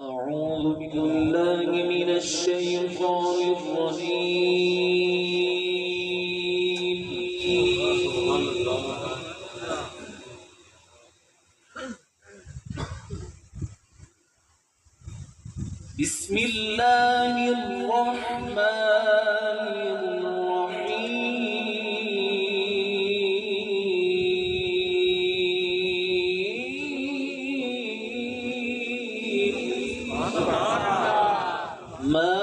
أعوذ بالله من الشيطان الرجيم. بسم الله الرحمن الرحيم. ما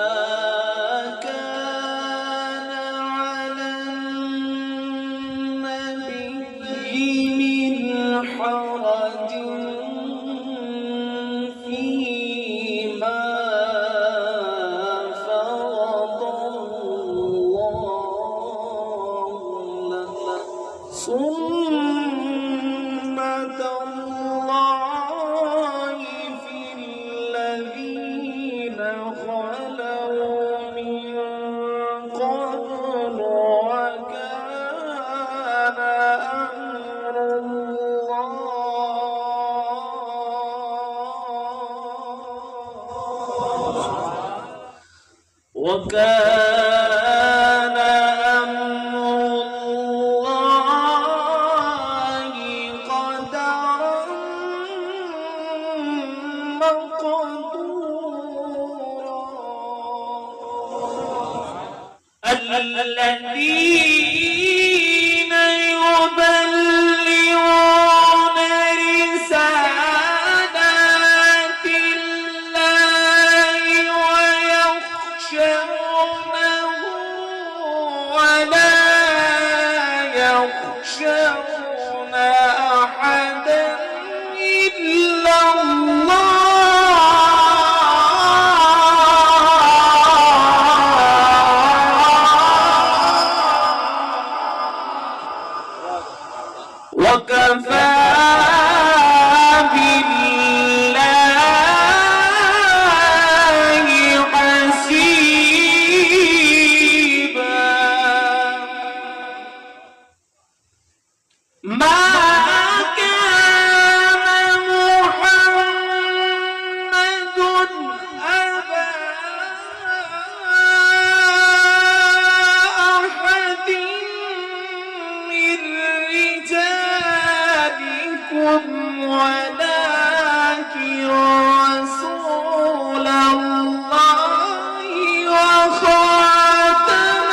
كان على النبي من حرج فيما فرض الله له سنة الله في الذين خلوا من قبل وكان أمر الله قدرا مقدورا. الذين يبلغون رسالات الله ويخشونه ولا يخشون أحدا إلا وكفى بالله حسيبا. ما كان محمد أبا أحد من رجالكم ولكن رسول الله وخاتم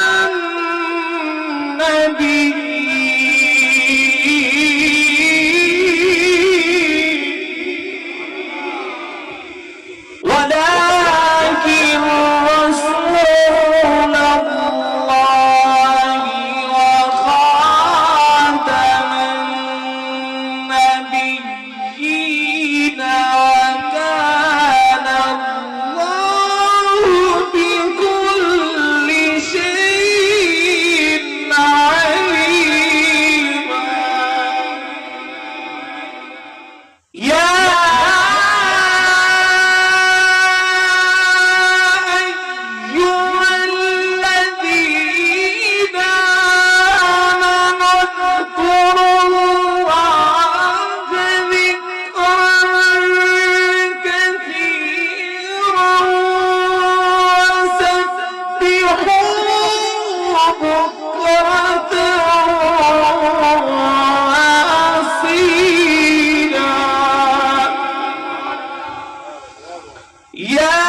النبيين ولكن رسول الله وخاتم النبيين وكان الله بكل شيء عليما. يا أيها الذين آمنوا اذكروا الله ذكرا كثيرا وسبحوه بكرة وأصيلا. يا